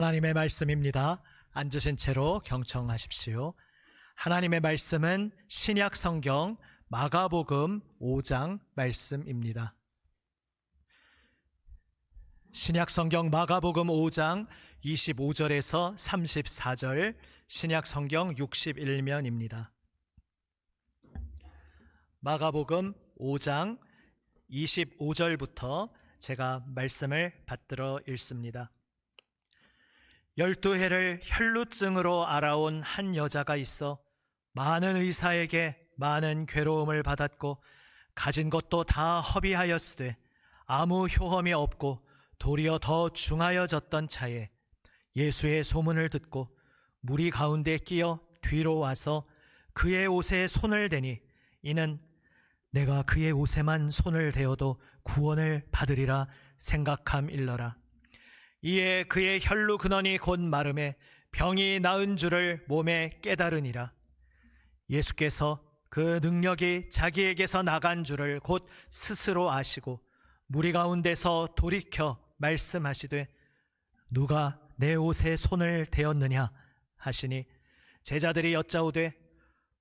하나님의 말씀입니다. 앉으신 채로 경청하십시오. 하나님의 말씀은 신약 성경 마가복음 5장 말씀입니다. 신약 성경 마가복음 5장 25절에서 34절, 신약 성경 61면입니다. 마가복음 5장 25절부터 제가 말씀을 받들어 읽습니다. 12해를 혈루증으로 앓아온 한 여자가 있어 많은 의사에게 많은 괴로움을 받았고 가진 것도 다 허비하였으되 아무 효험이 없고 도리어 더 중하여졌던 차에 예수의 소문을 듣고 무리 가운데 끼어 뒤로 와서 그의 옷에 손을 대니 이는 내가 그의 옷에만 손을 대어도 구원을 받으리라 생각함일러라. 이에 그의 혈루 근원이 곧 마름에 병이 나은 줄을 몸에 깨달으니라. 예수께서 그 능력이 자기에게서 나간 줄을 곧 스스로 아시고 무리 가운데서 돌이켜 말씀하시되 누가 내 옷에 손을 대었느냐 하시니 제자들이 여짜오되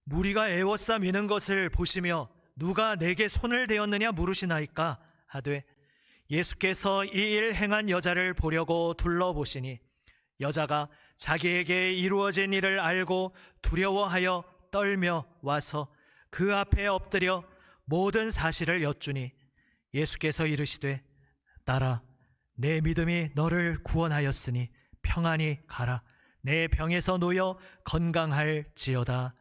무리가 애워싸 미는 것을 보시며 누가 내게 손을 대었느냐 물으시나이까 하되 예수께서 이 일 행한 여자를 보려고 둘러보시니 여자가 자기에게 이루어진 일을 알고 두려워하여 떨며 와서 그 앞에 엎드려 모든 사실을 여쭈니 예수께서 이르시되 딸아 내 믿음이 너를 구원하였으니 평안히 가라. 내 병에서 놓여 건강할지어다.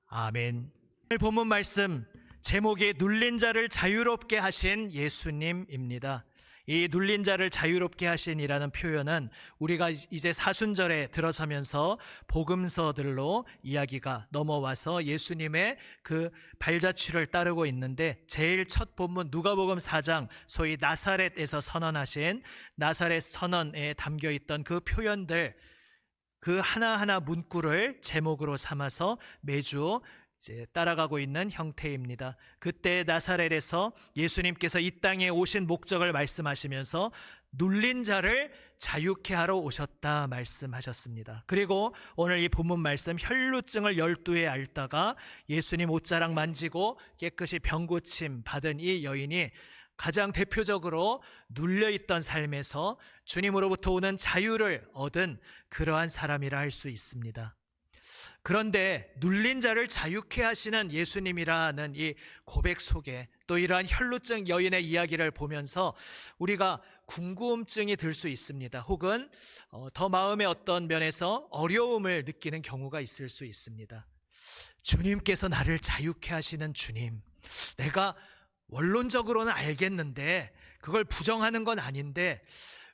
아멘. 오늘 본문 말씀 제목이 눌린 자를 자유롭게 하신 예수님입니다. 이 눌린 자를 자유롭게 하신이라는 표현은 우리가 이제 사순절에 들어서면서 복음서들로 이야기가 넘어와서 예수님의 그 발자취를 따르고 있는데 제일 첫 본문 누가복음 4장 소위 나사렛에서 선언하신 나사렛 선언에 담겨있던 그 표현들 그 하나하나 문구를 제목으로 삼아서 매주 이제 따라가고 있는 형태입니다. 그때 나사렛에서 예수님께서 이 땅에 오신 목적을 말씀하시면서 눌린 자를 자유케 하러 오셨다 말씀하셨습니다. 그리고 오늘 이 본문 말씀 혈루증을 12해 앓다가 예수님 옷자락 만지고 깨끗이 병고침 받은 이 여인이 가장 대표적으로 눌려있던 삶에서 주님으로부터 오는 자유를 얻은 그러한 사람이라 할 수 있습니다. 그런데 눌린 자를 자유케 하시는 예수님이라는 이 고백 속에 또 이러한 혈루증 여인의 이야기를 보면서 우리가 궁금증이 들 수 있습니다. 혹은 더 마음의 어떤 면에서 어려움을 느끼는 경우가 있을 수 있습니다. 주님께서 나를 자유케 하시는 주님, 내가 원론적으로는 알겠는데 그걸 부정하는 건 아닌데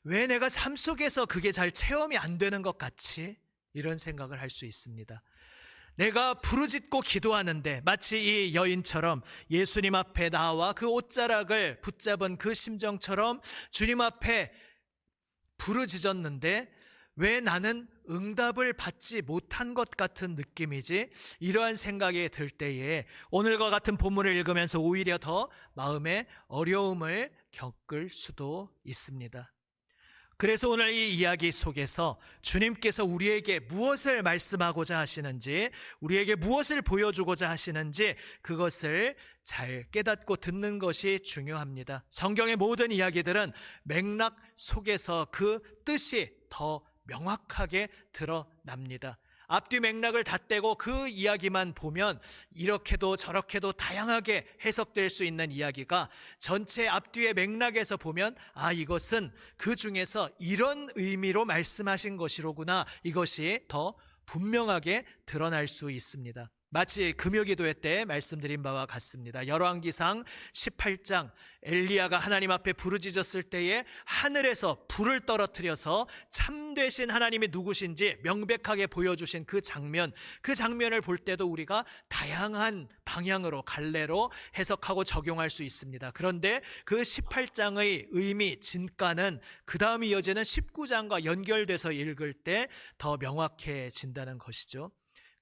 왜 내가 삶 속에서 그게 잘 체험이 안 되는 것 같이? 이런 생각을 할 수 있습니다. 내가 부르짖고 기도하는데 마치 이 여인처럼 예수님 앞에 나와 그 옷자락을 붙잡은 그 심정처럼 주님 앞에 부르짖었는데 왜 나는 응답을 받지 못한 것 같은 느낌이지? 이러한 생각이 들 때에 오늘과 같은 본문을 읽으면서 오히려 더 마음에 어려움을 겪을 수도 있습니다. 그래서 오늘 이 이야기 속에서 주님께서 우리에게 무엇을 말씀하고자 하시는지, 우리에게 무엇을 보여주고자 하시는지 그것을 잘 깨닫고 듣는 것이 중요합니다. 성경의 모든 이야기들은 맥락 속에서 그 뜻이 더 명확하게 드러납니다. 앞뒤 맥락을 다 떼고 그 이야기만 보면 이렇게도 저렇게도 다양하게 해석될 수 있는 이야기가 전체 앞뒤의 맥락에서 보면 이것은 그 중에서 이런 의미로 말씀하신 것이로구나, 이것이 더 분명하게 드러날 수 있습니다. 마치 금요기도회 때 말씀드린 바와 같습니다. 열왕기상 18장 엘리야가 하나님 앞에 부르짖었을 때에 하늘에서 불을 떨어뜨려서 참되신 하나님이 누구신지 명백하게 보여주신 그 장면을 볼 때도 우리가 다양한 방향으로 갈래로 해석하고 적용할 수 있습니다. 그런데 그 18장의 의미, 진가는 그 다음 이어지는 19장과 연결돼서 읽을 때 더 명확해진다는 것이죠.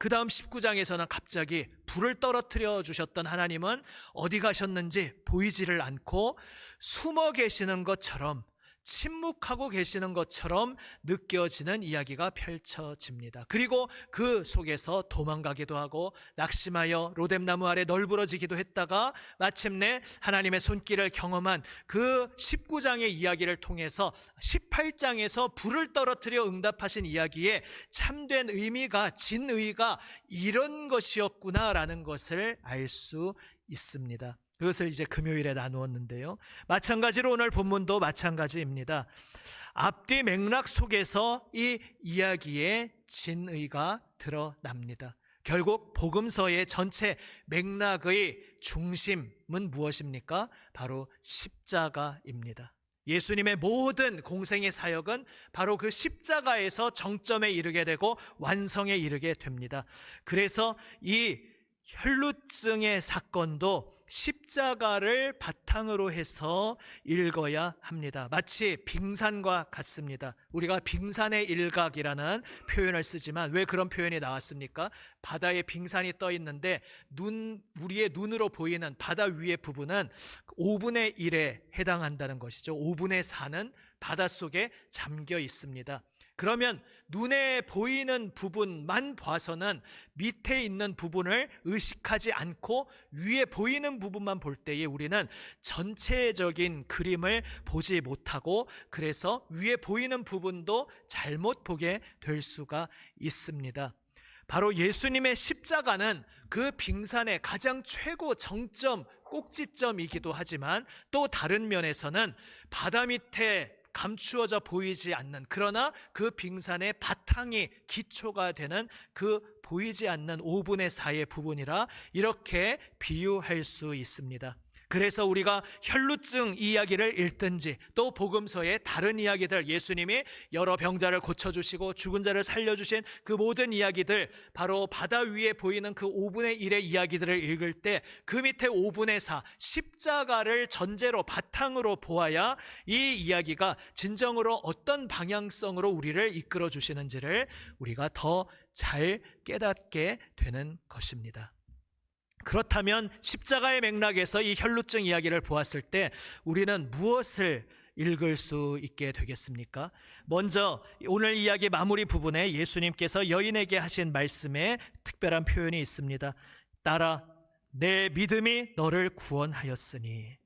그 다음 19장에서는 갑자기 불을 떨어뜨려 주셨던 하나님은 어디 가셨는지 보이지를 않고 숨어 계시는 것처럼 침묵하고 계시는 것처럼 느껴지는 이야기가 펼쳐집니다. 그리고 그 속에서 도망가기도 하고 낙심하여 로뎀나무 아래 널브러지기도 했다가 마침내 하나님의 손길을 경험한 그 19장의 이야기를 통해서 18장에서 불을 떨어뜨려 응답하신 이야기에 참된 의미가, 진의가 이런 것이었구나라는 것을 알 수 있습니다. 그것을 이제 금요일에 나누었는데요. 마찬가지로 오늘 본문도 마찬가지입니다. 앞뒤 맥락 속에서 이 이야기의 진의가 드러납니다. 결국 복음서의 전체 맥락의 중심은 무엇입니까? 바로 십자가입니다. 예수님의 모든 공생의 사역은 바로 그 십자가에서 정점에 이르게 되고 완성에 이르게 됩니다. 그래서 이 혈루증의 사건도 십자가를 바탕으로 해서 읽어야 합니다. 마치 빙산과 같습니다. 우리가 빙산의 일각이라는 표현을 쓰지만 왜 그런 표현이 나왔습니까? 바다에 빙산이 떠 있는데 우리의 눈으로 보이는 바다 위의 부분은 5분의 1에 해당한다는 것이죠. 5분의 4는 바닷속에 잠겨 있습니다. 그러면 눈에 보이는 부분만 봐서는 밑에 있는 부분을 의식하지 않고 위에 보이는 부분만 볼 때에 우리는 전체적인 그림을 보지 못하고 그래서 위에 보이는 부분도 잘못 보게 될 수가 있습니다. 바로 예수님의 십자가는 그 빙산의 가장 최고 정점, 꼭지점이기도 하지만 또 다른 면에서는 바다 밑에 감추어져 보이지 않는, 그러나 그 빙산의 바탕이 기초가 되는 그 보이지 않는 5분의 4의 부분이라 이렇게 비유할 수 있습니다. 그래서 우리가 혈루증 이야기를 읽든지 또 복음서의 다른 이야기들, 예수님이 여러 병자를 고쳐주시고 죽은 자를 살려주신 그 모든 이야기들, 바로 바다 위에 보이는 그 5분의 1의 이야기들을 읽을 때 그 밑에 5분의 4, 십자가를 전제로 바탕으로 보아야 이 이야기가 진정으로 어떤 방향성으로 우리를 이끌어 주시는지를 우리가 더 잘 깨닫게 되는 것입니다. 그렇다면 십자가의 맥락에서 이 혈루증 이야기를 보았을 때 우리는 무엇을 읽을 수 있게 되겠습니까? 먼저 오늘 이야기 마무리 부분에 예수님께서 여인에게 하신 말씀에 특별한 표현이 있습니다. 따라 내 믿음이 너를 구원하였으니.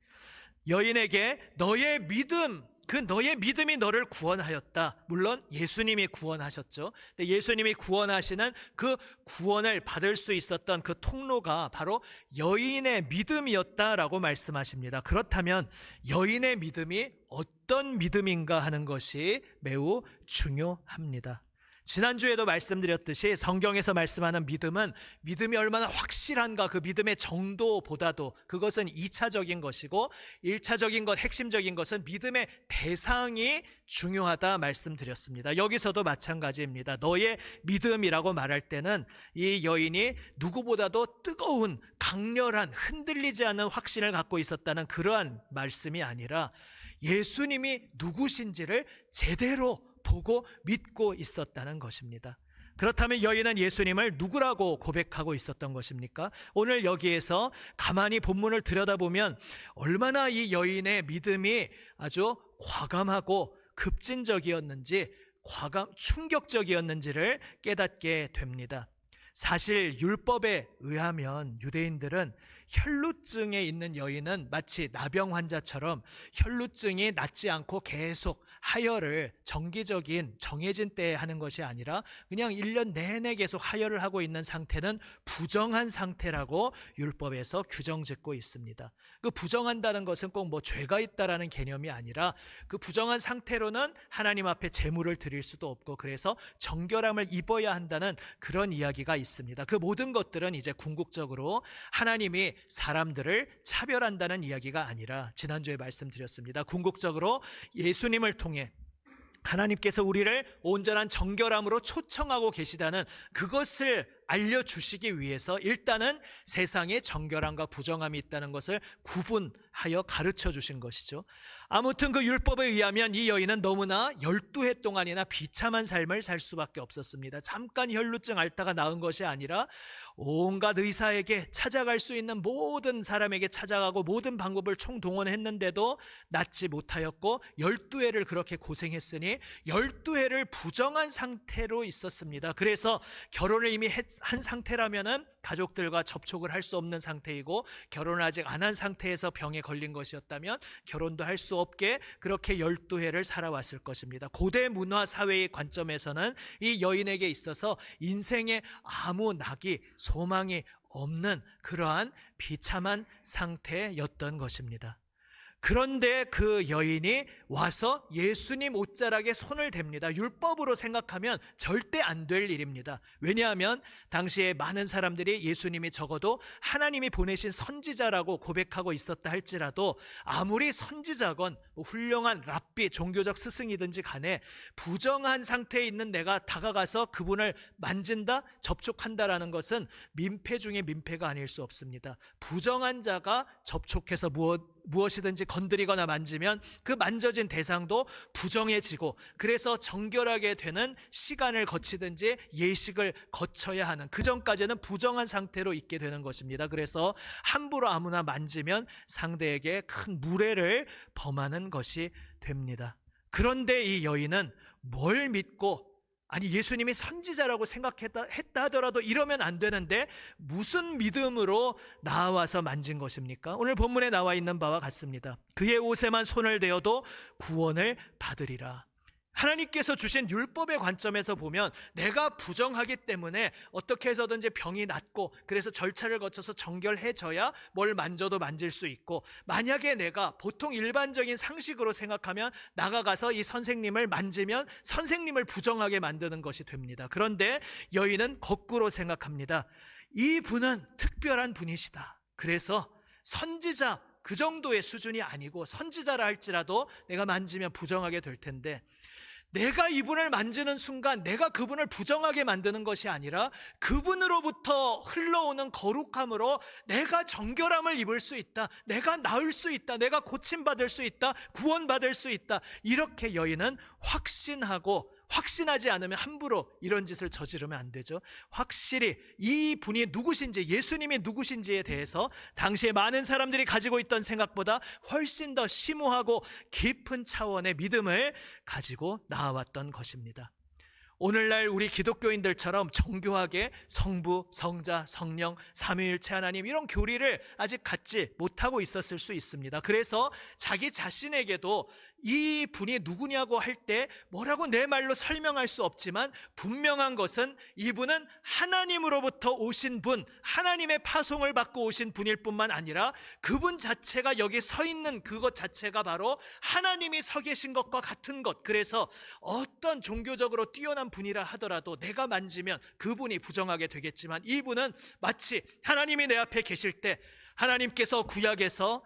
여인에게 너의 믿음, 그 너의 믿음이 너를 구원하였다. 물론 예수님이 구원하셨죠. 근데 예수님이 구원하시는 그 구원을 받을 수 있었던 그 통로가 바로 여인의 믿음이었다라고 말씀하십니다. 그렇다면 여인의 믿음이 어떤 믿음인가 하는 것이 매우 중요합니다. 지난주에도 말씀드렸듯이 성경에서 말씀하는 믿음은 믿음이 얼마나 확실한가, 그 믿음의 정도보다도 그것은 2차적인 것이고 1차적인 것, 핵심적인 것은 믿음의 대상이 중요하다 말씀드렸습니다. 여기서도 마찬가지입니다. 너의 믿음이라고 말할 때는 이 여인이 누구보다도 뜨거운 강렬한 흔들리지 않는 확신을 갖고 있었다는 그러한 말씀이 아니라 예수님이 누구신지를 제대로 보고 믿고 있었다는 것입니다. 그렇다면 여인은 예수님을 누구라고 고백하고 있었던 것입니까? 오늘 여기에서 가만히 본문을 들여다보면 얼마나 이 여인의 믿음이 아주 과감하고 급진적이었는지, 충격적이었는지를 깨닫게 됩니다. 사실 율법에 의하면 유대인들은 혈루증에 있는 여인은 마치 나병 환자처럼 혈루증이 낫지 않고 계속 하혈을 정기적인 정해진 때에 하는 것이 아니라 그냥 1년 내내 계속 하혈을 하고 있는 상태는 부정한 상태라고 율법에서 규정짓고 있습니다. 그 부정한다는 것은 꼭 뭐 죄가 있다라는 개념이 아니라 그 부정한 상태로는 하나님 앞에 제물을 드릴 수도 없고 그래서 정결함을 입어야 한다는 그런 이야기가 있습니다. 그 모든 것들은 이제 궁극적으로 하나님이 사람들을 차별한다는 이야기가 아니라 지난주에 말씀드렸습니다. 궁극적으로 예수님을 통해 하나님께서 우리를 온전한 정결함으로 초청하고 계시다는 그것을 알려주시기 위해서 일단은 세상에 정결함과 부정함이 있다는 것을 구분하여 가르쳐 주신 것이죠. 아무튼 그 율법에 의하면 이 여인은 너무나 12해 동안이나 비참한 삶을 살 수밖에 없었습니다. 잠깐 혈루증 앓다가 나은 것이 아니라 온갖 의사에게 찾아갈 수 있는 모든 사람에게 찾아가고 모든 방법을 총동원했는데도 낫지 못하였고 12해를 그렇게 고생했으니 12해를 부정한 상태로 있었습니다. 그래서 결혼을 이미 한 상태라면은 가족들과 접촉을 할 수 없는 상태이고, 결혼을 아직 안 한 상태에서 병에 걸린 것이었다면 결혼도 할 수 없게 그렇게 12해를 살아왔을 것입니다. 고대 문화 사회의 관점에서는 이 여인에게 있어서 인생에 아무 낙이 소망이 없는 그러한 비참한 상태였던 것입니다. 그런데 그 여인이 와서 예수님 옷자락에 손을 댑니다. 율법으로 생각하면 절대 안 될 일입니다. 왜냐하면 당시에 많은 사람들이 예수님이 적어도 하나님이 보내신 선지자라고 고백하고 있었다 할지라도, 아무리 선지자건 훌륭한 랍비, 종교적 스승이든지 간에 부정한 상태에 있는 내가 다가가서 그분을 만진다, 접촉한다라는 것은 민폐 중에 민폐가 아닐 수 없습니다. 부정한 자가 접촉해서 무엇이든지 건드리거나 만지면 그 만져진 대상도 부정해지고, 그래서 정결하게 되는 시간을 거치든지 예식을 거쳐야 하는, 그 전까지는 부정한 상태로 있게 되는 것입니다. 그래서 함부로 아무나 만지면 상대에게 큰 무례를 범하는 것이 됩니다. 그런데 이 여인은 뭘 믿고, 아니 예수님이 선지자라고 생각했다 하더라도 이러면 안 되는데 무슨 믿음으로 나와서 만진 것입니까? 오늘 본문에 나와 있는 바와 같습니다. 그의 옷에만 손을 대어도 구원을 받으리라. 하나님께서 주신 율법의 관점에서 보면 내가 부정하기 때문에 어떻게 해서든지 병이 낫고, 그래서 절차를 거쳐서 정결해져야 뭘 만져도 만질 수 있고, 만약에 내가 보통 일반적인 상식으로 생각하면 나가가서 이 선생님을 만지면 선생님을 부정하게 만드는 것이 됩니다. 그런데 여인은 거꾸로 생각합니다. 이 분은 특별한 분이시다. 그래서 선지자 그 정도의 수준이 아니고, 선지자라 할지라도 내가 만지면 부정하게 될 텐데, 내가 이분을 만지는 순간 내가 그분을 부정하게 만드는 것이 아니라 그분으로부터 흘러오는 거룩함으로 내가 정결함을 입을 수 있다, 내가 나을 수 있다, 내가 고침받을 수 있다, 구원받을 수 있다, 이렇게 여인은 확신하고, 확신하지 않으면 함부로 이런 짓을 저지르면 안 되죠. 확실히 이 분이 누구신지, 예수님이 누구신지에 대해서 당시에 많은 사람들이 가지고 있던 생각보다 훨씬 더 심오하고 깊은 차원의 믿음을 가지고 나아왔던 것입니다. 오늘날 우리 기독교인들처럼 정교하게 성부, 성자, 성령, 삼위일체 하나님 이런 교리를 아직 갖지 못하고 있었을 수 있습니다. 그래서 자기 자신에게도 이 분이 누구냐고 할 때 뭐라고 내 말로 설명할 수 없지만, 분명한 것은 이분은 하나님으로부터 오신 분, 하나님의 파송을 받고 오신 분일 뿐만 아니라 그분 자체가 여기 서 있는 그것 자체가 바로 하나님이 서 계신 것과 같은 것. 그래서 어떤 종교적으로 뛰어난 분이라 하더라도 내가 만지면 그분이 부정하게 되겠지만, 이분은 마치 하나님이 내 앞에 계실 때 하나님께서 구약에서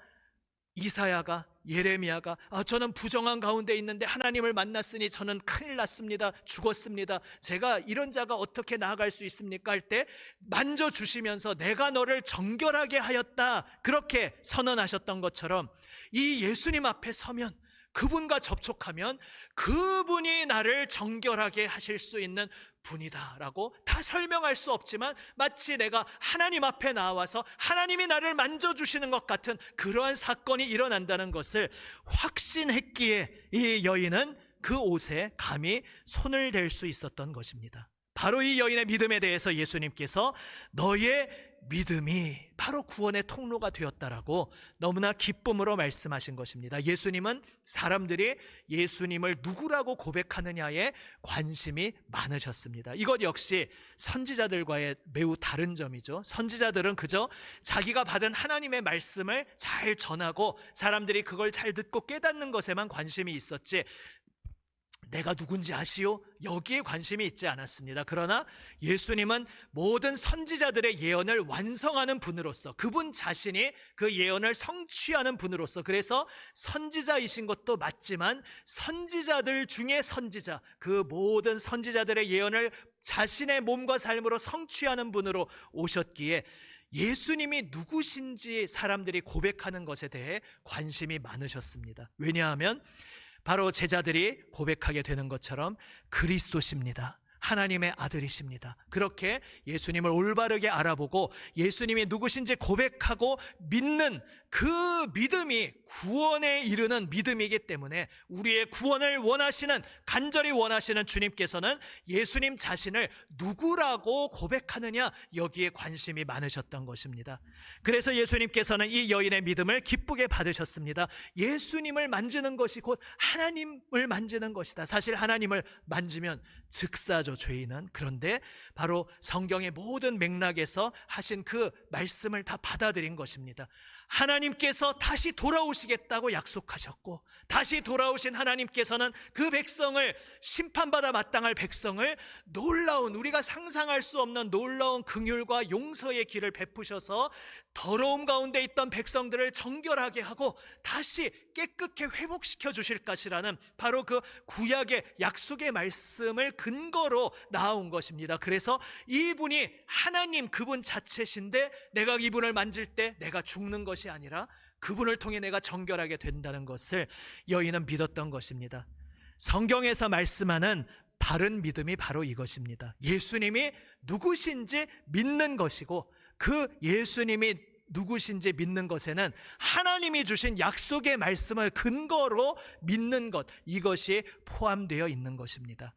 이사야가, 예레미야가 저는 부정한 가운데 있는데 하나님을 만났으니 저는 큰일 났습니다, 죽었습니다, 제가 이런 자가 어떻게 나아갈 수 있습니까 할 때 만져주시면서 내가 너를 정결하게 하였다, 그렇게 선언하셨던 것처럼 이 예수님 앞에 서면, 그분과 접촉하면 그분이 나를 정결하게 하실 수 있는 분이다라고 다 설명할 수 없지만, 마치 내가 하나님 앞에 나와서 하나님이 나를 만져주시는 것 같은 그러한 사건이 일어난다는 것을 확신했기에 이 여인은 그 옷에 감히 손을 댈 수 있었던 것입니다. 바로 이 여인의 믿음에 대해서 예수님께서 너의 믿음이 바로 구원의 통로가 되었다라고 너무나 기쁨으로 말씀하신 것입니다. 예수님은 사람들이 예수님을 누구라고 고백하느냐에 관심이 많으셨습니다. 이것 역시 선지자들과의 매우 다른 점이죠. 선지자들은 그저 자기가 받은 하나님의 말씀을 잘 전하고 사람들이 그걸 잘 듣고 깨닫는 것에만 관심이 있었지, 내가 누군지 아시오? 여기에 관심이 있지 않았습니다. 그러나 예수님은 모든 선지자들의 예언을 완성하는 분으로서, 그분 자신이 그 예언을 성취하는 분으로서, 그래서 선지자이신 것도 맞지만 선지자들 중에 선지자, 그 모든 선지자들의 예언을 자신의 몸과 삶으로 성취하는 분으로 오셨기에 예수님이 누구신지 사람들이 고백하는 것에 대해 관심이 많으셨습니다. 왜냐하면 바로 제자들이 고백하게 되는 것처럼 그리스도십니다. 하나님의 아들이십니다. 그렇게 예수님을 올바르게 알아보고 예수님이 누구신지 고백하고 믿는 그 믿음이 구원에 이르는 믿음이기 때문에 우리의 구원을 원하시는, 간절히 원하시는 주님께서는 예수님 자신을 누구라고 고백하느냐, 여기에 관심이 많으셨던 것입니다. 그래서 예수님께서는 이 여인의 믿음을 기쁘게 받으셨습니다. 예수님을 만지는 것이 곧 하나님을 만지는 것이다. 사실 하나님을 만지면 즉사죠, 죄인은. 그런데 바로 성경의 모든 맥락에서 하신 그 말씀을 다 받아들인 것입니다. 하나님께서 다시 돌아오시겠다고 약속하셨고, 다시 돌아오신 하나님께서는 그 백성을, 심판받아 마땅할 백성을 놀라운, 우리가 상상할 수 없는 놀라운 긍휼과 용서의 길을 베푸셔서 더러움 가운데 있던 백성들을 정결하게 하고 다시 깨끗게 회복시켜 주실 것이라는 바로 그 구약의 약속의 말씀을 근거로 나온 것입니다. 그래서 이분이 하나님, 그분 자체신데 내가 이분을 만질 때 내가 죽는 것이 아니라 그분을 통해 내가 정결하게 된다는 것을 여인은 믿었던 것입니다. 성경에서 말씀하는 바른 믿음이 바로 이것입니다. 예수님이 누구신지 믿는 것이고, 그 예수님이 누구신지 믿는 것에는 하나님이 주신 약속의 말씀을 근거로 믿는 것, 이것이 포함되어 있는 것입니다.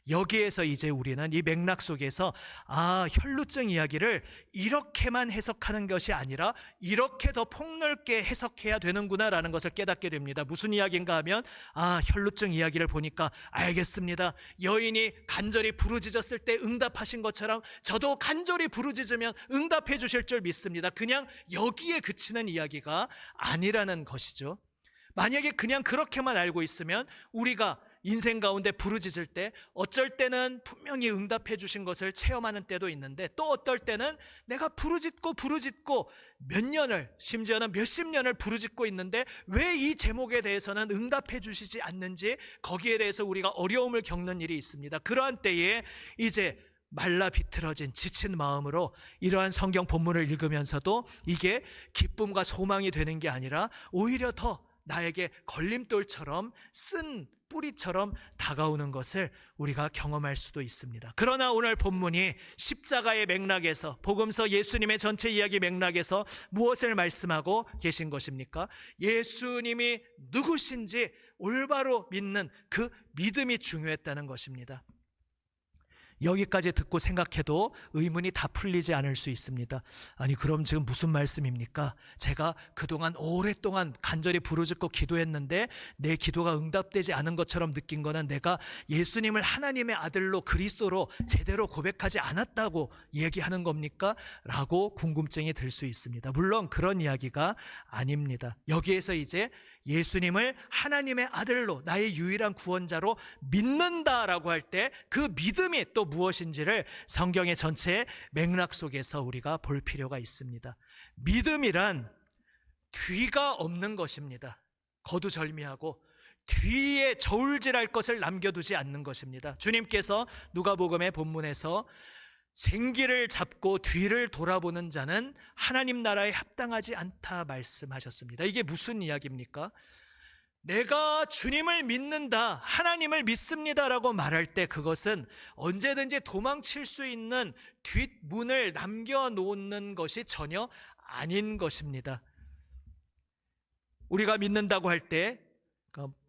여기에서 이제 우리는 이 맥락 속에서 혈루증 이야기를 이렇게만 해석하는 것이 아니라 이렇게 더 폭넓게 해석해야 되는구나라는 것을 깨닫게 됩니다. 무슨 이야기인가 하면 혈루증 이야기를 보니까 알겠습니다. 여인이 간절히 부르짖었을 때 응답하신 것처럼 저도 간절히 부르짖으면 응답해 주실 줄 믿습니다. 그냥 여기에 그치는 이야기가 아니라는 것이죠. 만약에 그냥 그렇게만 알고 있으면 우리가 인생 가운데 부르짖을 때 어쩔 때는 분명히 응답해 주신 것을 체험하는 때도 있는데, 또 어떨 때는 내가 부르짖고 몇 년을, 심지어는 몇십 년을 부르짖고 있는데 왜 이 제목에 대해서는 응답해 주시지 않는지, 거기에 대해서 우리가 어려움을 겪는 일이 있습니다. 그러한 때에 이제 말라 비틀어진 지친 마음으로 이러한 성경 본문을 읽으면서도 이게 기쁨과 소망이 되는 게 아니라 오히려 더 나에게 걸림돌처럼, 쓴 뿌리처럼 다가오는 것을 우리가 경험할 수도 있습니다. 그러나 오늘 본문이 십자가의 맥락에서, 복음서 예수님의 전체 이야기 맥락에서 무엇을 말씀하고 계신 것입니까? 예수님이 누구신지 올바로 믿는 그 믿음이 중요했다는 것입니다. 여기까지 듣고 생각해도 의문이 다 풀리지 않을 수 있습니다. 아니, 그럼 지금 무슨 말씀입니까? 제가 그동안 오랫동안 간절히 부르짖고 기도했는데 내 기도가 응답되지 않은 것처럼 느낀 거는 내가 예수님을 하나님의 아들로, 그리스도로 제대로 고백하지 않았다고 얘기하는 겁니까? 라고 궁금증이 들 수 있습니다. 물론 그런 이야기가 아닙니다. 여기에서 이제 예수님을 하나님의 아들로, 나의 유일한 구원자로 믿는다라고 할 때 그 믿음이 또 무엇인지를 성경의 전체 맥락 속에서 우리가 볼 필요가 있습니다. 믿음이란 뒤가 없는 것입니다. 거두절미하고 뒤에 저울질할 것을 남겨두지 않는 것입니다. 주님께서 누가복음의 본문에서 생기를 잡고 뒤를 돌아보는 자는 하나님 나라에 합당하지 않다 말씀하셨습니다. 이게 무슨 이야기입니까? 내가 주님을 믿는다, 하나님을 믿습니다라고 말할 때 그것은 언제든지 도망칠 수 있는 뒷문을 남겨놓는 것이 전혀 아닌 것입니다. 우리가 믿는다고 할 때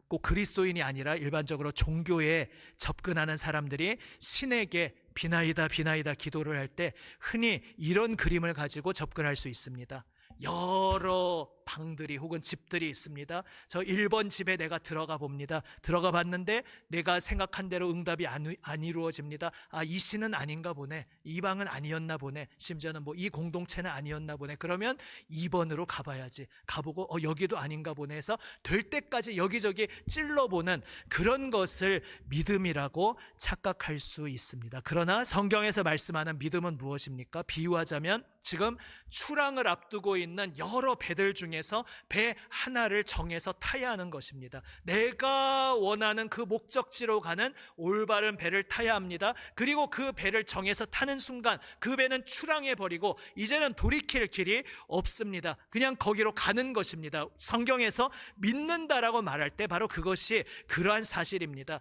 꼭 그리스도인이 아니라 일반적으로 종교에 접근하는 사람들이 신에게 비나이다 비나이다 기도를 할 때 흔히 이런 그림을 가지고 접근할 수 있습니다. 여러 방들이 혹은 집들이 있습니다. 저 1번 집에 내가 들어가 봅니다. 들어가 봤는데 내가 생각한 대로 응답이 안 이루어집니다. 이 시는 아닌가 보네. 이 방은 아니었나 보네. 심지어는 이 공동체는 아니었나 보네. 그러면 2번으로 가봐야지. 가보고 여기도 아닌가 보네 해서 될 때까지 여기저기 찔러보는 그런 것을 믿음이라고 착각할 수 있습니다. 그러나 성경에서 말씀하는 믿음은 무엇입니까? 비유하자면 지금 출항을 앞두고 있는 여러 배들 중에서 배 하나를 정해서 타야 하는 것입니다. 내가 원하는 그 목적지로 가는 올바른 배를 타야 합니다. 그리고 그 배를 정해서 타는 순간 그 배는 출항해버리고 이제는 돌이킬 길이 없습니다. 그냥 거기로 가는 것입니다. 성경에서 믿는다라고 말할 때 바로 그것이 그러한 사실입니다.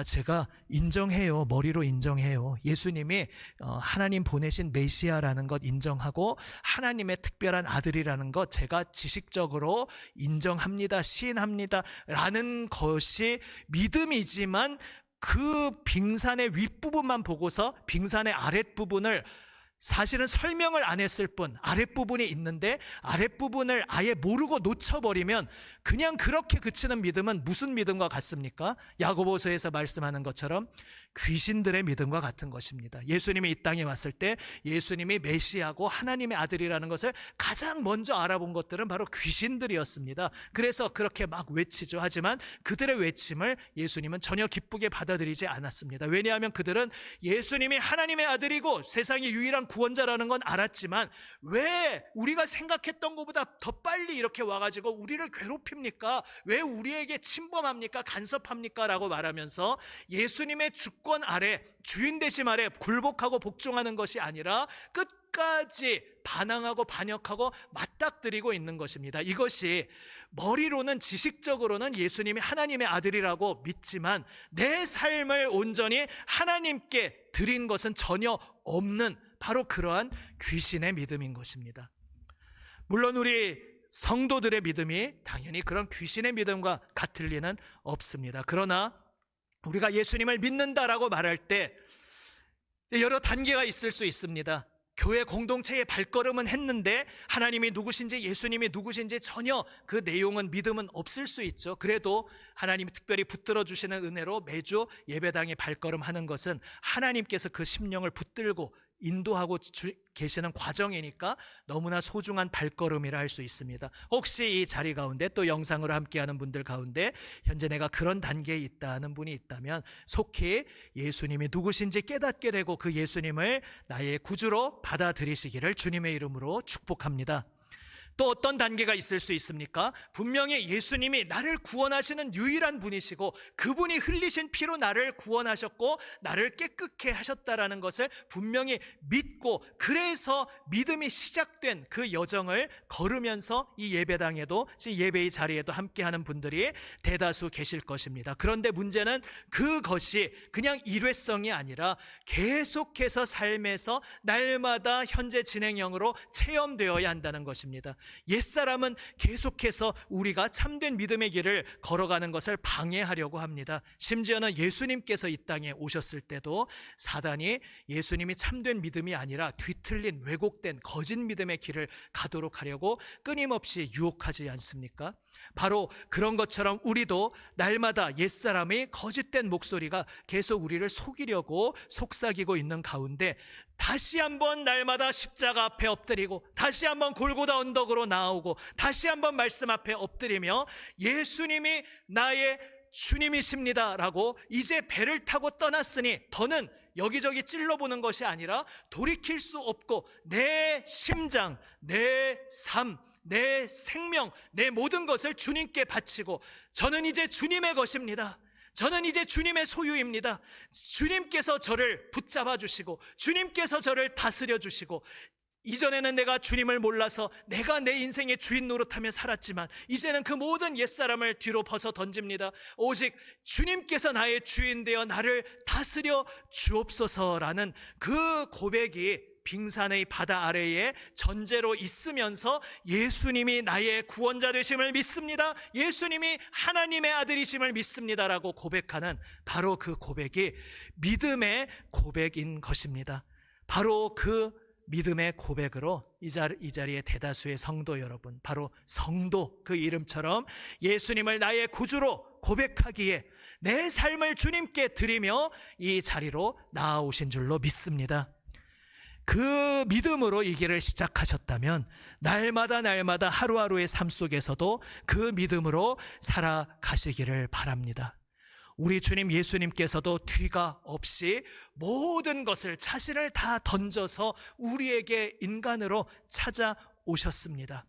제가 인정해요. 머리로 인정해요. 예수님이 하나님 보내신 메시아라는 것 인정하고 하나님의 특별한 아들이라는 것 제가 지식적으로 인정합니다. 시인합니다. 라는 것이 믿음이지만 그 빙산의 윗부분만 보고서 빙산의 아랫부분을 사실은 설명을 안 했을 뿐 아랫부분이 있는데 아랫부분을 아예 모르고 놓쳐버리면 그냥 그렇게 그치는 믿음은 무슨 믿음과 같습니까? 야고보서에서 말씀하는 것처럼 귀신들의 믿음과 같은 것입니다. 예수님이 이 땅에 왔을 때 예수님이 메시아고 하나님의 아들이라는 것을 가장 먼저 알아본 것들은 바로 귀신들이었습니다. 그래서 그렇게 막 외치죠. 하지만 그들의 외침을 예수님은 전혀 기쁘게 받아들이지 않았습니다. 왜냐하면 그들은 예수님이 하나님의 아들이고 세상의 유일한 구원자라는 건 알았지만 왜 우리가 생각했던 것보다 더 빨리 이렇게 와가지고 우리를 괴롭힙니까? 왜 우리에게 침범합니까? 간섭합니까? 라고 말하면서 예수님의 주권 아래 주인 되심 아래 굴복하고 복종하는 것이 아니라 끝까지 반항하고 반역하고 맞닥뜨리고 있는 것입니다. 이것이 머리로는 지식적으로는 예수님이 하나님의 아들이라고 믿지만 내 삶을 온전히 하나님께 드린 것은 전혀 없는 바로 그러한 귀신의 믿음인 것입니다. 물론 우리 성도들의 믿음이 당연히 그런 귀신의 믿음과 같을 리는 없습니다. 그러나 우리가 예수님을 믿는다라고 말할 때 여러 단계가 있을 수 있습니다. 교회 공동체의 발걸음은 했는데 하나님이 누구신지 예수님이 누구신지 전혀 그 내용은 믿음은 없을 수 있죠. 그래도 하나님이 특별히 붙들어 주시는 은혜로 매주 예배당에 발걸음하는 것은 하나님께서 그 심령을 붙들고 인도하고 계시는 과정이니까 너무나 소중한 발걸음이라 할 수 있습니다. 혹시 이 자리 가운데 또 영상으로 함께하는 분들 가운데 현재 내가 그런 단계에 있다는 분이 있다면 속히 예수님이 누구신지 깨닫게 되고 그 예수님을 나의 구주로 받아들이시기를 주님의 이름으로 축복합니다. 또 어떤 단계가 있을 수 있습니까? 분명히 예수님이 나를 구원하시는 유일한 분이시고 그분이 흘리신 피로 나를 구원하셨고 나를 깨끗게 하셨다라는 것을 분명히 믿고 그래서 믿음이 시작된 그 여정을 걸으면서 이 예배당에도 예배의 자리에도 함께하는 분들이 대다수 계실 것입니다. 그런데 문제는 그것이 그냥 일회성이 아니라 계속해서 삶에서 날마다 현재 진행형으로 체험되어야 한다는 것입니다. 옛사람은 계속해서 우리가 참된 믿음의 길을 걸어가는 것을 방해하려고 합니다. 심지어는 예수님께서 이 땅에 오셨을 때도 사단이 예수님이 참된 믿음이 아니라 뒤틀린 왜곡된 거짓 믿음의 길을 가도록 하려고 끊임없이 유혹하지 않습니까? 바로 그런 것처럼 우리도 날마다 옛사람의 거짓된 목소리가 계속 우리를 속이려고 속삭이고 있는 가운데 다시 한번 날마다 십자가 앞에 엎드리고 다시 한번 골고다 언덕으로 나오고 다시 한번 말씀 앞에 엎드리며 예수님이 나의 주님이십니다 라고 이제 배를 타고 떠났으니 더는 여기저기 찔러보는 것이 아니라 돌이킬 수 없고 내 심장, 내 삶, 내 생명, 내 모든 것을 주님께 바치고 저는 이제 주님의 것입니다. 저는 이제 주님의 소유입니다. 주님께서 저를 붙잡아 주시고 주님께서 저를 다스려 주시고 이전에는 내가 주님을 몰라서 내가 내 인생의 주인 노릇하며 살았지만 이제는 그 모든 옛사람을 뒤로 벗어 던집니다. 오직 주님께서 나의 주인 되어 나를 다스려 주옵소서라는 그 고백이 빙산의 바다 아래에 전제로 있으면서 예수님이 나의 구원자 되심을 믿습니다. 예수님이 하나님의 아들이심을 믿습니다라고 고백하는 바로 그 고백이 믿음의 고백인 것입니다. 바로 그 믿음의 고백으로 이 자리에 대다수의 성도 여러분, 바로 성도 그 이름처럼 예수님을 나의 구주로 고백하기에 내 삶을 주님께 드리며 이 자리로 나아오신 줄로 믿습니다. 그 믿음으로 이 길을 시작하셨다면 날마다 하루하루의 삶 속에서도 그 믿음으로 살아가시기를 바랍니다. 우리 주님 예수님께서도 뒤가 없이 모든 것을, 자신을 다 던져서 우리에게 인간으로 찾아오셨습니다.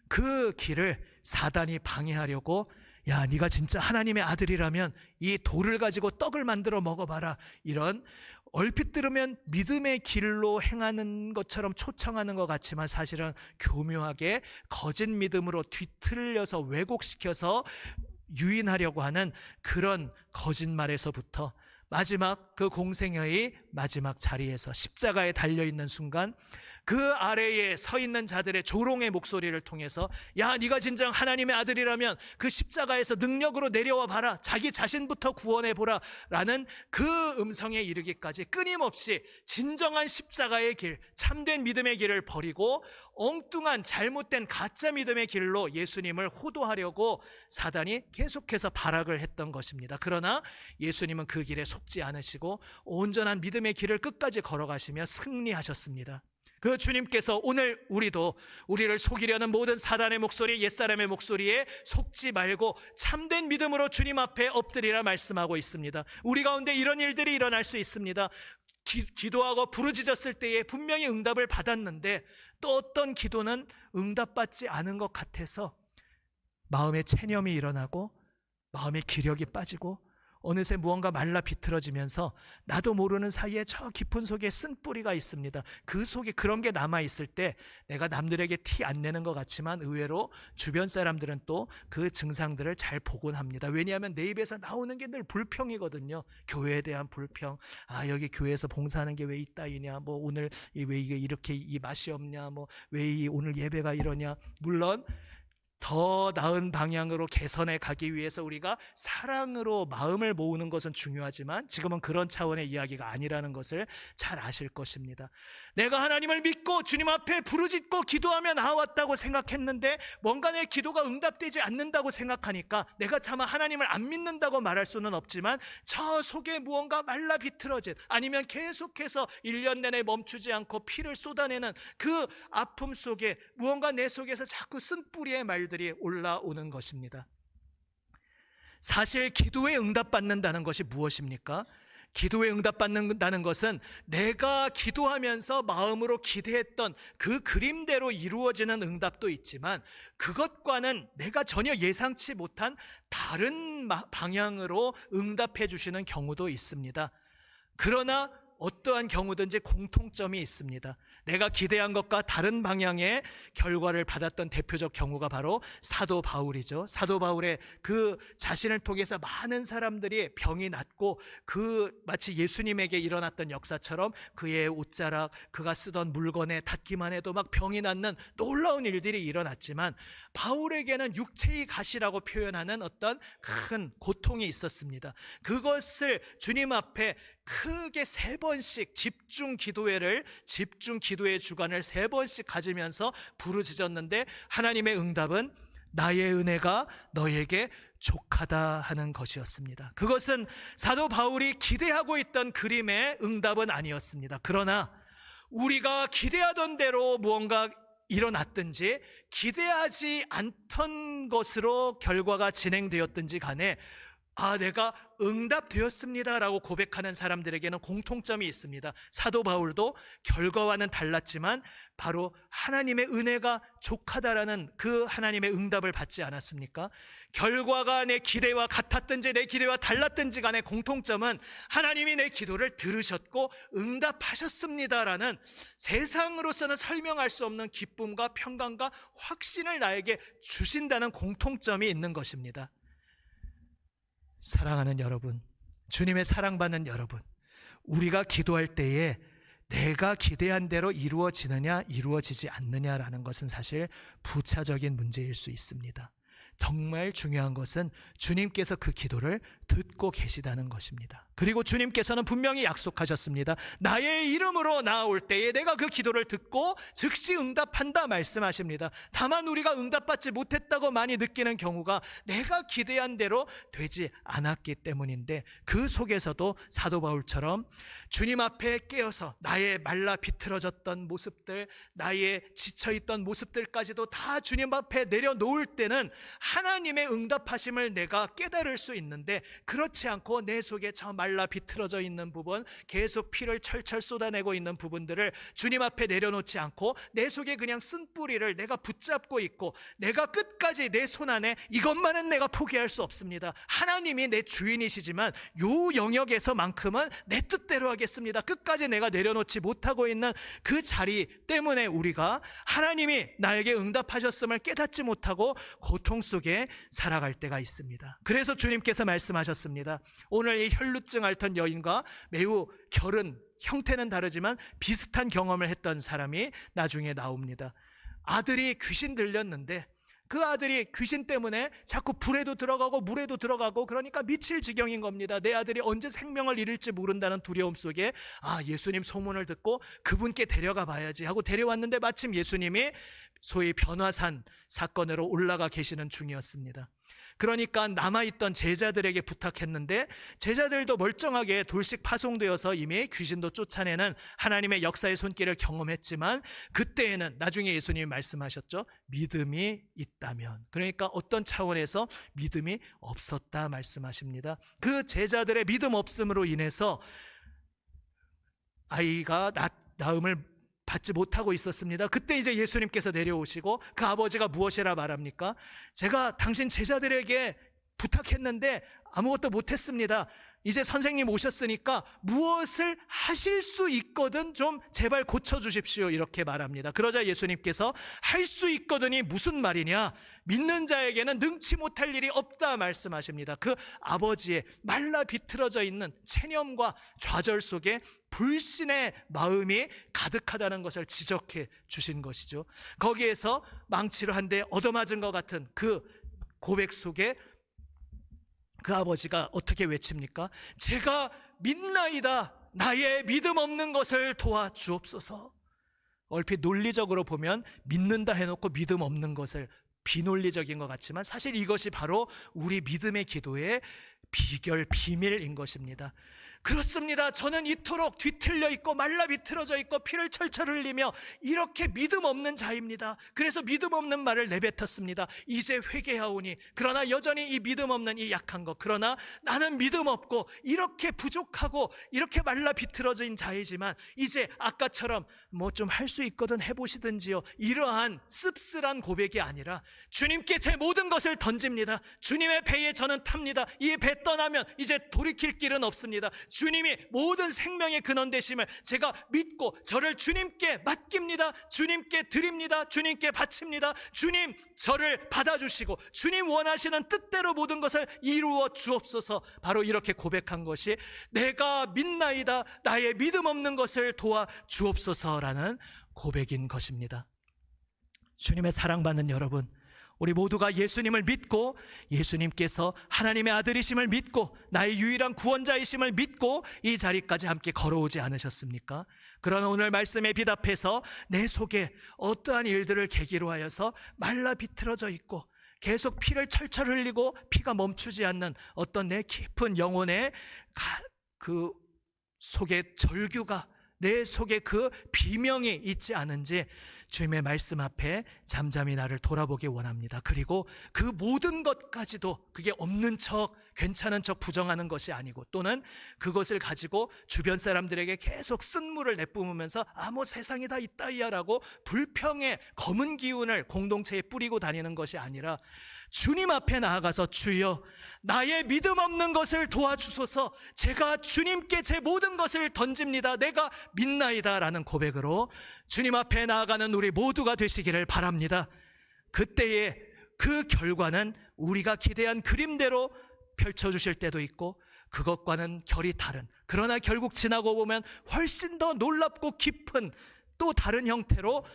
그 길을 사단이 방해하려고, 야, 네가 진짜 하나님의 아들이라면 이 돌을 가지고 떡을 만들어 먹어봐라, 이런 얼핏 들으면 믿음의 길로 행하는 것처럼 초청하는 것 같지만 사실은 교묘하게 거짓 믿음으로 뒤틀려서 왜곡시켜서 유인하려고 하는 그런 거짓말에서부터 마지막 그 공생애의 마지막 자리에서 십자가에 달려있는 순간 그 아래에 서 있는 자들의 조롱의 목소리를 통해서, 야, 네가 진정 하나님의 아들이라면 그 십자가에서 능력으로 내려와 봐라, 자기 자신부터 구원해 보라 라는 그 음성에 이르기까지 끊임없이 진정한 십자가의 길, 참된 믿음의 길을 버리고 엉뚱한 잘못된 가짜 믿음의 길로 예수님을 호도하려고 사단이 계속해서 발악을 했던 것입니다. 그러나 예수님은 그 길에 속지 않으시고 온전한 믿음의 길을 끝까지 걸어가시며 승리하셨습니다. 그 주님께서 오늘 우리를 속이려는 모든 사단의 목소리, 옛사람의 목소리에 속지 말고 참된 믿음으로 주님 앞에 엎드리라 말씀하고 있습니다. 우리 가운데 이런 일들이 일어날 수 있습니다. 기도하고 부르짖었을 때에 분명히 응답을 받았는데 또 어떤 기도는 응답받지 않은 것 같아서 마음의 체념이 일어나고 마음의 기력이 빠지고 어느새 무언가 말라 비틀어지면서 나도 모르는 사이에 저 깊은 속에 쓴뿌리가 있습니다. 그 속에 그런 게 남아있을 때 내가 남들에게 티 안 내는 것 같지만 의외로 주변 사람들은 또 그 증상들을 잘 보곤 합니다. 왜냐하면 내 입에서 나오는 게 늘 불평이거든요. 교회에 대한 불평, 아, 여기 교회에서 봉사하는 게 왜 이따이냐, 뭐 오늘 왜 이게 이렇게 이 맛이 없냐, 뭐 왜 오늘 예배가 이러냐. 물론 더 나은 방향으로 개선해 가기 위해서 우리가 사랑으로 마음을 모으는 것은 중요하지만 지금은 그런 차원의 이야기가 아니라는 것을 잘 아실 것입니다. 내가 하나님을 믿고 주님 앞에 부르짖고 기도하며 나왔다고 생각했는데 뭔가 내 기도가 응답되지 않는다고 생각하니까 내가 차마 하나님을 안 믿는다고 말할 수는 없지만 저 속에 무언가 말라 비틀어진, 아니면 계속해서 1년 내내 멈추지 않고 피를 쏟아내는 그 아픔 속에 무언가 내 속에서 자꾸 쓴뿌리의 말 들이 올라오는 것입니다. 사실 기도에 응답받는다는 것이 무엇입니까? 기도에 응답받는다는 것은 내가 기도하면서 마음으로 기대했던 그 그림대로 이루어지는 응답도 있지만 그것과는 내가 전혀 예상치 못한 다른 방향으로 응답해 주시는 경우도 있습니다. 그러나 어떠한 경우든지 공통점이 있습니다. 내가 기대한 것과 다른 방향의 결과를 받았던 대표적 경우가 바로 사도 바울이죠. 사도 바울의 그 자신을 통해서 많은 사람들이 병이 낫고 그 마치 예수님에게 일어났던 역사처럼 그의 옷자락, 그가 쓰던 물건에 닿기만 해도 막 병이 낫는 놀라운 일들이 일어났지만 바울에게는 육체의 가시라고 표현하는 어떤 큰 고통이 있었습니다. 그것을 주님 앞에 크게 3번씩 집중 기도의 주간을 3번씩 가지면서 부르짖었는데 하나님의 응답은 나의 은혜가 너에게 족하다 하는 것이었습니다. 그것은 사도 바울이 기대하고 있던 그림의 응답은 아니었습니다. 그러나 우리가 기대하던 대로 무언가 일어났든지 기대하지 않던 것으로 결과가 진행되었든지 간에 내가 응답되었습니다 라고 고백하는 사람들에게는 공통점이 있습니다. 사도 바울도 결과와는 달랐지만 바로 하나님의 은혜가 족하다라는 그 하나님의 응답을 받지 않았습니까? 결과가 내 기대와 같았든지 내 기대와 달랐든지 간의 공통점은 하나님이 내 기도를 들으셨고 응답하셨습니다라는 세상으로서는 설명할 수 없는 기쁨과 평강과 확신을 나에게 주신다는 공통점이 있는 것입니다. 사랑하는 여러분, 주님의 사랑받는 여러분, 우리가 기도할 때에 내가 기대한 대로 이루어지느냐 이루어지지 않느냐라는 것은 사실 부차적인 문제일 수 있습니다. 정말 중요한 것은 주님께서 그 기도를 듣고 계시다는 것입니다. 그리고 주님께서는 분명히 약속하셨습니다. 나의 이름으로 나아올 때에 내가 그 기도를 듣고 즉시 응답한다 말씀하십니다. 다만 우리가 응답받지 못했다고 많이 느끼는 경우가 내가 기대한 대로 되지 않았기 때문인데, 그 속에서도 사도 바울처럼 주님 앞에 깨어서 나의 말라 비틀어졌던 모습들, 나의 지쳐있던 모습들까지도 다 주님 앞에 내려놓을 때는 하나님의 응답하심을 내가 깨달을 수 있는데, 그렇지 않고 내 속에 저 말라 비틀어져 있는 부분, 계속 피를 철철 쏟아내고 있는 부분들을 주님 앞에 내려놓지 않고 내 속에 그냥 쓴뿌리를 내가 붙잡고 있고, 내가 끝까지 내 손 안에 이것만은 내가 포기할 수 없습니다, 하나님이 내 주인이시지만 요 영역에서만큼은 내 뜻대로 하겠습니다, 끝까지 내가 내려놓지 못하고 있는 그 자리 때문에 우리가 하나님이 나에게 응답하셨음을 깨닫지 못하고 고통 속에 살아갈 때가 있습니다. 그래서 주님께서 말씀하셨습니다. 오늘 이 혈루증 앓던 여인과 매우 결은, 형태는 다르지만 비슷한 경험을 했던 사람이 나중에 나옵니다. 아들이 귀신 들렸는데 그 아들이 귀신 때문에 자꾸 불에도 들어가고 물에도 들어가고, 그러니까 미칠 지경인 겁니다. 내 아들이 언제 생명을 잃을지 모른다는 두려움 속에 예수님 소문을 듣고 그분께 데려가 봐야지 하고 데려왔는데, 마침 예수님이 소위 변화산 사건으로 올라가 계시는 중이었습니다. 그러니까 남아있던 제자들에게 부탁했는데, 제자들도 멀쩡하게 돌씩 파송되어서 이미 귀신도 쫓아내는 하나님의 역사의 손길을 경험했지만, 그때에는 나중에 예수님이 말씀하셨죠. 믿음이 있다면, 그러니까 어떤 차원에서 믿음이 없었다 말씀하십니다. 그 제자들의 믿음 없음으로 인해서 아이가 낳음을 받지 못하고 있었습니다. 그때 이제 예수님께서 내려오시고 그 아버지가 무엇이라 말합니까? 제가 당신 제자들에게 부탁했는데 아무것도 못했습니다. 이제 선생님 오셨으니까 무엇을 하실 수 있거든 좀 제발 고쳐주십시오, 이렇게 말합니다. 그러자 예수님께서 할 수 있거든이 무슨 말이냐, 믿는 자에게는 능치 못할 일이 없다 말씀하십니다. 그 아버지의 말라 비틀어져 있는 체념과 좌절 속에 불신의 마음이 가득하다는 것을 지적해 주신 것이죠. 거기에서 망치로 한 대 얻어맞은 것 같은 그 고백 속에 그 아버지가 어떻게 외칩니까? 제가 믿나이다, 나의 믿음 없는 것을 도와주옵소서. 얼핏 논리적으로 보면 믿는다 해놓고 믿음 없는 것을 비논리적인 것 같지만, 사실 이것이 바로 우리 믿음의 기도의 비결, 비밀인 것입니다. 그렇습니다. 저는 이토록 뒤틀려 있고 말라 비틀어져 있고 피를 철철 흘리며 이렇게 믿음 없는 자입니다. 그래서 믿음 없는 말을 내뱉었습니다. 이제 회개하오니, 그러나 여전히 이 믿음 없는 이 약한 것, 그러나 나는 믿음 없고 이렇게 부족하고 이렇게 말라 비틀어진 자이지만 이제 아까처럼 뭐 좀 할 수 있거든 해보시든지요, 이러한 씁쓸한 고백이 아니라 주님께 제 모든 것을 던집니다. 주님의 배에 저는 탑니다. 이 배 떠나면 이제 돌이킬 길은 없습니다. 주님이 모든 생명의 근원 되심을 제가 믿고 저를 주님께 맡깁니다. 주님께 드립니다. 주님께 바칩니다. 주님 저를 받아주시고 주님 원하시는 뜻대로 모든 것을 이루어 주옵소서. 바로 이렇게 고백한 것이 내가 믿나이다, 나의 믿음 없는 것을 도와 주옵소서라는 고백인 것입니다. 주님의 사랑받는 여러분, 우리 모두가 예수님을 믿고 예수님께서 하나님의 아들이심을 믿고 나의 유일한 구원자이심을 믿고 이 자리까지 함께 걸어오지 않으셨습니까? 그러나 오늘 말씀에 비답해서 내 속에 어떠한 일들을 계기로 하여서 말라 비틀어져 있고 계속 피를 철철 흘리고 피가 멈추지 않는 어떤 내 깊은 영혼의 그 속에 절규가, 내 속에 그 비명이 있지 않은지 주님의 말씀 앞에 잠잠히 나를 돌아보기 원합니다. 그리고 그 모든 것까지도 그게 없는 척, 괜찮은 척 부정하는 것이 아니고, 또는 그것을 가지고 주변 사람들에게 계속 쓴물을 내뿜으면서 뭐 세상이 다 이따위야라고 불평의 검은 기운을 공동체에 뿌리고 다니는 것이 아니라 주님 앞에 나아가서 주여 나의 믿음 없는 것을 도와주소서, 제가 주님께 제 모든 것을 던집니다, 내가 믿나이다 라는 고백으로 주님 앞에 나아가는 우리 모두가 되시기를 바랍니다. 그때의 그 결과는 우리가 기대한 그림대로 펼쳐주실 때도 있고 그것과는 결이 다른, 그러나 결국 지나고 보면 훨씬 더 놀랍고 깊은 또 다른 형태로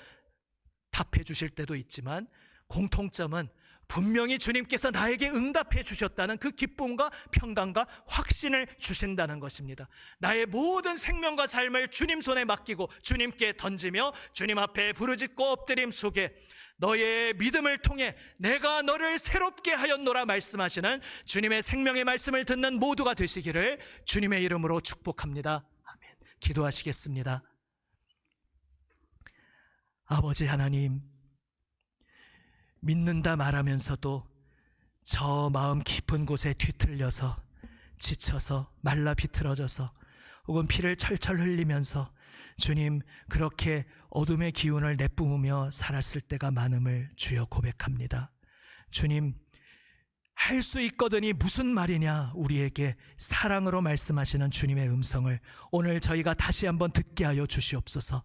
답해 주실 때도 있지만, 공통점은 분명히 주님께서 나에게 응답해 주셨다는 그 기쁨과 평강과 확신을 주신다는 것입니다. 나의 모든 생명과 삶을 주님 손에 맡기고 주님께 던지며 주님 앞에 부르짖고 엎드림 속에 너의 믿음을 통해 내가 너를 새롭게 하였노라 말씀하시는 주님의 생명의 말씀을 듣는 모두가 되시기를 주님의 이름으로 축복합니다. 아멘. 기도하시겠습니다. 아버지 하나님, 믿는다 말하면서도 저 마음 깊은 곳에 뒤틀려서 지쳐서 말라 비틀어져서 혹은 피를 철철 흘리면서 주님 그렇게 어둠의 기운을 내뿜으며 살았을 때가 많음을 주여 고백합니다. 주님, 할 수 있거든이 무슨 말이냐, 우리에게 사랑으로 말씀하시는 주님의 음성을 오늘 저희가 다시 한번 듣게 하여 주시옵소서.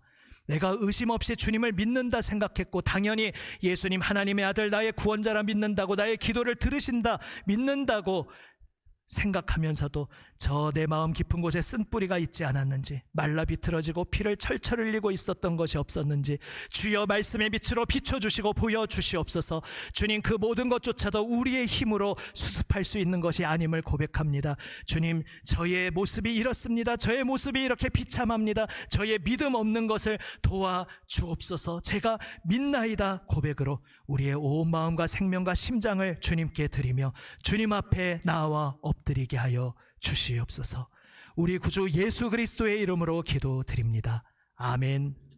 내가 의심 없이 주님을 믿는다 생각했고 당연히 예수님 하나님의 아들 나의 구원자라 믿는다고, 나의 기도를 들으신다 믿는다고 생각하면서도 저 내 마음 깊은 곳에 쓴뿌리가 있지 않았는지, 말라 비틀어지고 피를 철철 흘리고 있었던 것이 없었는지 주여 말씀의 빛으로 비춰주시고 보여주시옵소서. 주님, 그 모든 것조차도 우리의 힘으로 수습할 수 있는 것이 아님을 고백합니다. 주님, 저의 모습이 이렇습니다. 저의 모습이 이렇게 비참합니다. 저의 믿음 없는 것을 도와주옵소서. 제가 믿나이다 고백으로 우리의 온 마음과 생명과 심장을 주님께 드리며 주님 앞에 나와 엎드리게 하여 주시옵소서. 우리 구주 예수 그리스도의 이름으로 기도드립니다. 아멘.